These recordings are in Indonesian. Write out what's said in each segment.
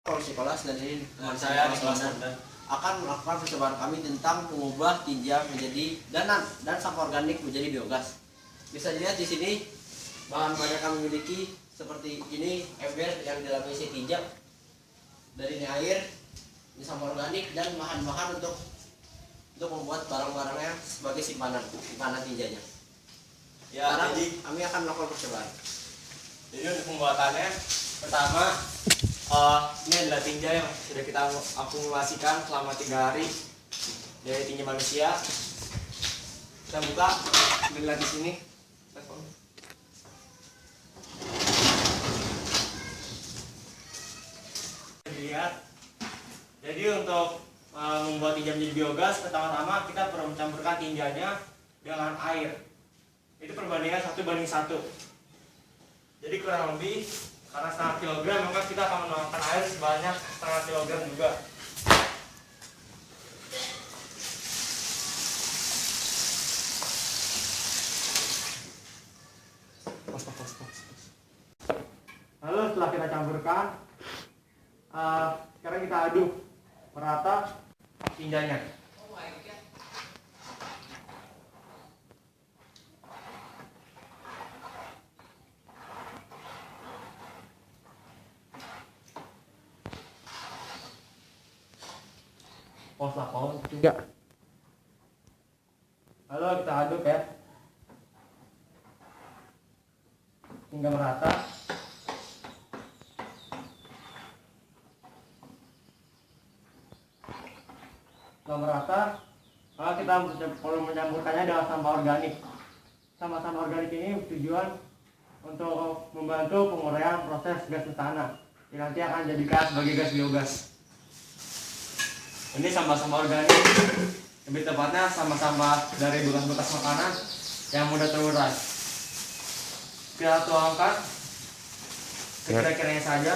Psikolas dan ini teman saya Nicholas akan melakukan percobaan kami tentang mengubah tinja menjadi dan sampah organik menjadi biogas. Bisa dilihat di sini bahan-bahan yang kami miliki seperti ini ember yang di dalamnya isi tinja, dari ini air, ini sampah organik dan bahan-bahan untuk membuat barang-barangnya sebagai simpanan tinjanya. Ya, sekarang jadi kami akan melakukan percobaan. Jadi untuk pembuatannya pertama ini adalah tinja yang sudah kita akumulasikan selama 3 hari dari tinja manusia. Kita buka, lihat di sini. Lihat. Jadi untuk membuat tinja menjadi biogas, pertama-tama kita perlu mencampurkan tinjanya dengan air. Itu perbandingan 1:1. Jadi kurang lebih karena 1/2 kilogram, maka kita akan menuangkan air sebanyak 1/2 kilogram juga. Lalu setelah kita campurkan, sekarang kita aduk merata tinjanya. Juga. Lalu kita aduk ya hingga merata. Setelah merata, maka kita perlu mencampurkannya dengan sampah organik. Sampah organik ini tujuan untuk membantu penguraian proses gas metana yang nanti akan dijadikan sebagai gas biogas. Ini sampah organik, lebih tepatnya sampah dari bekas-bekas makanan yang mudah terurai. Kita tuangkan sekira-kiranya saja.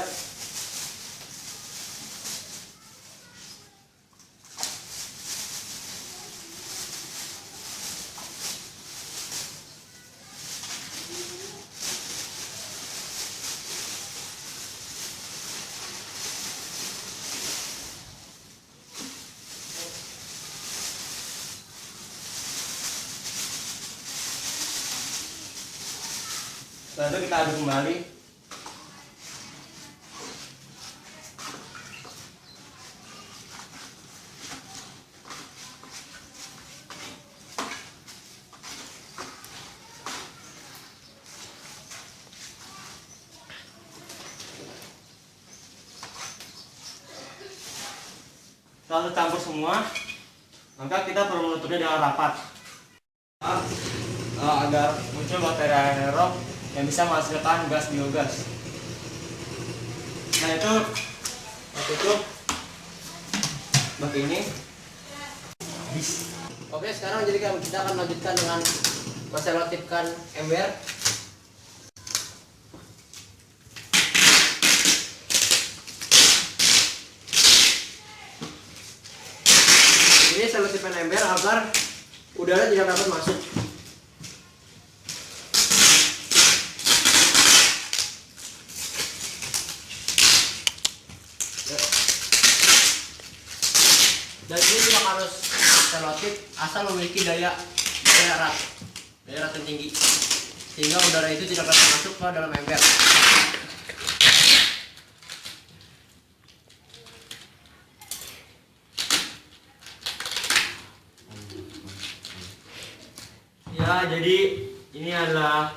Setelah itu kita aduk kembali. Setelah campur semua, maka kita perlu menutupnya dengan rapat agar muncul bakteri anaerob yang bisa menghasilkan gas biogas. Nah itu tutup bak ini. Oke, sekarang jadi kita akan lanjutkan dengan menselotipkan ember. Ini selotipkan ember agar udara tidak dapat masuk. Dan ini tidak harus selotip, asal memiliki daya rat yang tinggi, sehingga udara itu tidak dapat masuk ke dalam ember. Ya, jadi ini adalah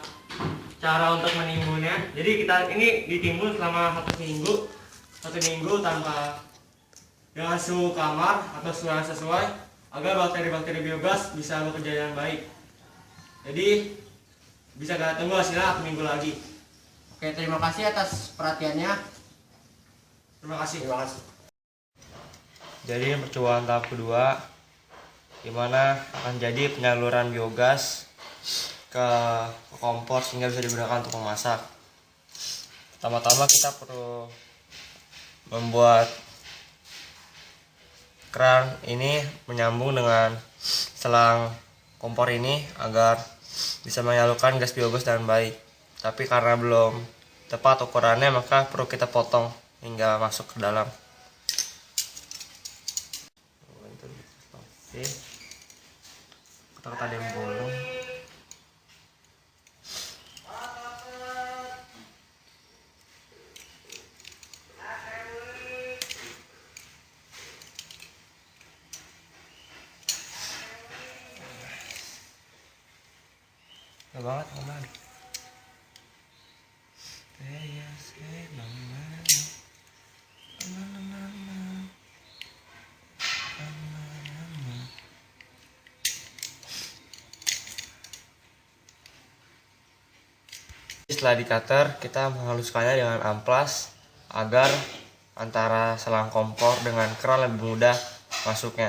cara untuk menimbunnya. Jadi kita ini ditimbun selama 1 minggu tanpa dengan suhu kamar atau suhu yang sesuai agar bakteri-bakteri biogas bisa bekerja dengan baik. Jadi bisa kita tunggu hasilnya 1 minggu lagi. Oke, terima kasih atas perhatiannya. Terima kasih. Jadi percobaan tahap kedua, di mana akan jadi penyaluran biogas ke kompor sehingga bisa digunakan untuk memasak. Pertama-tama kita perlu membuat keran ini menyambung dengan selang kompor ini agar bisa menyalurkan gas biogas dengan baik. Tapi karena belum tepat ukurannya, maka perlu kita potong. hingga masuk ke dalam. Oke, kotak-kotak ada yang bolong. Gak banget aman. Setelah di cutter, kita menghaluskannya dengan amplas agar antara selang kompor dengan keran lebih mudah masuknya.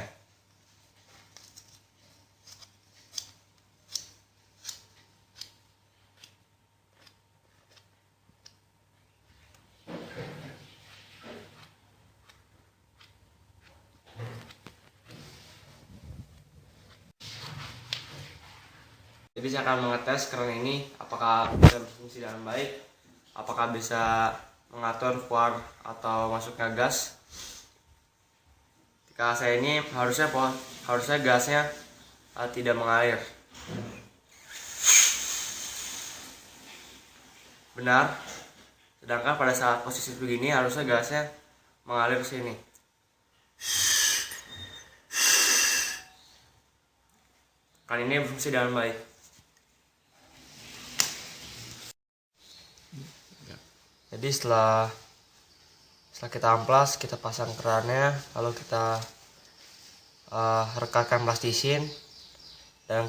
Jadi saya akan mengetes keran ini apakah bisa berfungsi dengan baik, apakah bisa mengatur keluar atau masuknya gas. Jika saya ini harusnya gasnya tidak mengalir. Benar. Sedangkan pada saat posisi begini harusnya gasnya mengalir ke sini. Kan ini berfungsi dengan baik. Jadi setelah kita amplas, kita pasang kerannya, lalu kita rekatkan plastisin, dan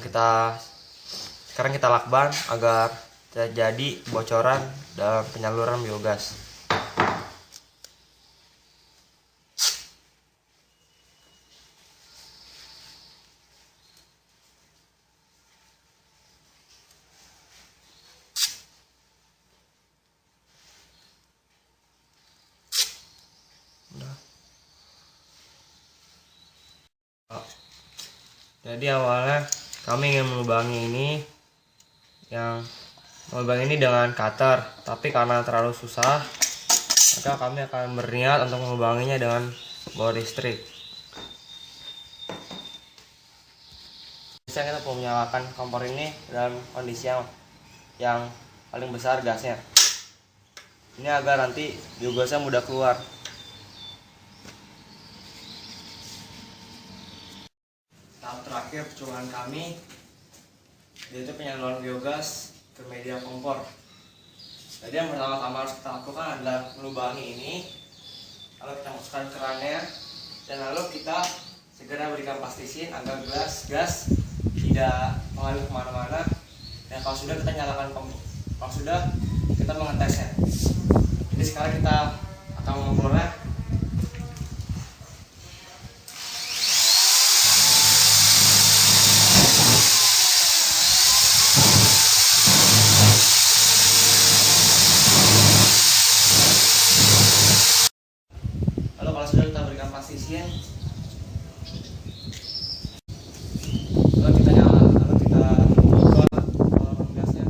sekarang kita lakban agar tidak jadi bocoran dalam penyaluran biogas. Jadi awalnya kami ingin melubangi dengan cutter, tapi karena terlalu susah, maka kami akan berniat untuk melubanginya dengan bor listrik. Bisa kita perlu menyalakan kompor ini dalam kondisi yang paling besar gasnya. Ini agar nanti biogasnya mudah keluar. Tahap terakhir percobaan kami yaitu penyaluran biogas ke media kompor. Jadi yang pertama-tama harus kita lakukan adalah melubangi ini, lalu kita masukkan kerannya, dan lalu kita segera berikan plastisin agar gas tidak mengalir kemana-mana. Dan kalau sudah kita nyalakan kompor, kalau sudah kita mengetesnya. Jadi sekarang kita akan mengukurnya. Lalu kalau sudah kita berikan plastisin, lalu kita buka gasnya.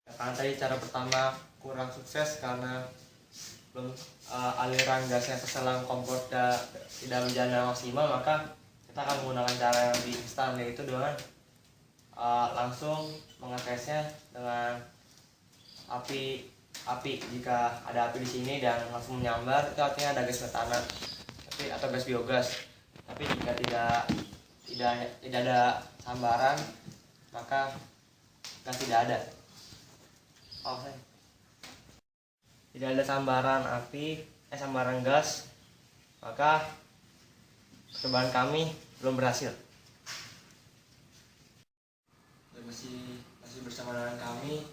Karena tadi cara pertama kurang sukses karena aliran gasnya ke selang kompor tidak berjalan maksimal, maka kita akan menggunakan cara yang lebih instan, yaitu dengan langsung mengetesnya dengan api. Jika ada api di sini dan langsung menyambar, itu artinya ada gas metana atau gas biogas. Tapi jika tidak ada sambaran, maka gas tidak ada. Tidak ada sambaran sambaran gas, maka percobaan kami belum berhasil. Dan masih bersama dengan kami,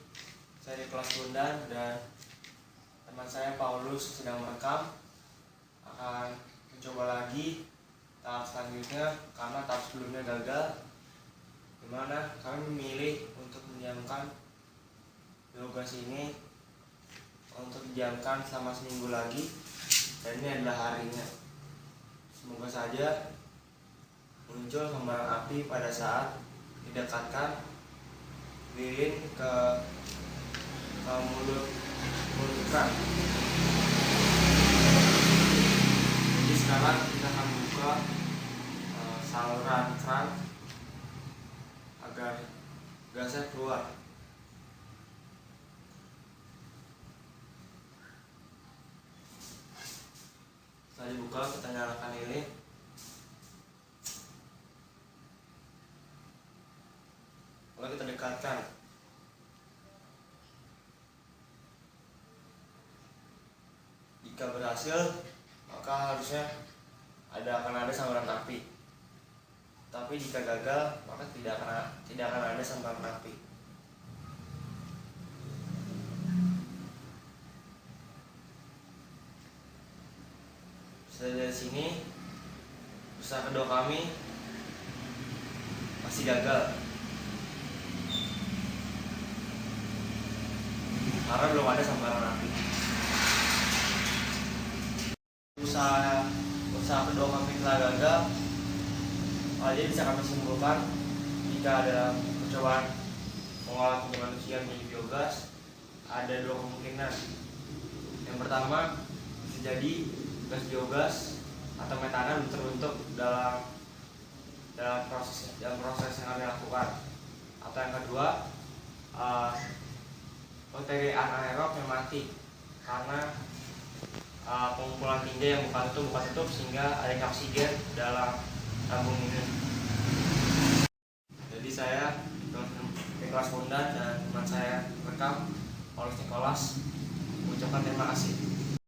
saya Nicholas Bundan dan teman saya Paulus sedang merekam. Akan mencoba lagi tahap selanjutnya karena tahap sebelumnya gagal, dimana kami memilih untuk mendiamkan biogas ini untuk didiamkan selama seminggu lagi, dan ini adalah harinya. Semoga saja muncul sambaran api pada saat didekatkan lilin ke mulut keran. Jadi sekarang kita akan buka saluran keran agar gasnya keluar. Setelah dibuka, kita nyalakan lilin. Lalu kita dekatkan. Jika berhasil, maka harusnya akan ada sambaran api. Tapi jika gagal, maka tidak akan ada sambaran api. Dari sini, usaha kedua kami masih gagal karena belum ada sambaran api. Usaha kedua kami telah gagal. Jadi bisa kami simpulkan, jika ada percobaan mengolah tinja manusia menjadi biogas, ada dua kemungkinan. Yang pertama, bisa jadi gas biogas atau metana belum terbentuk dalam proses yang kami lakukan. Atau yang kedua, bakteri anaerob yang mati karena pengumpulan tinja yang bukan tutup sehingga adanya oksigen dalam tabung ini. Jadi saya Nicholas Bondan dan teman saya rekam Paulus Nicholas mengucapkan terima kasih.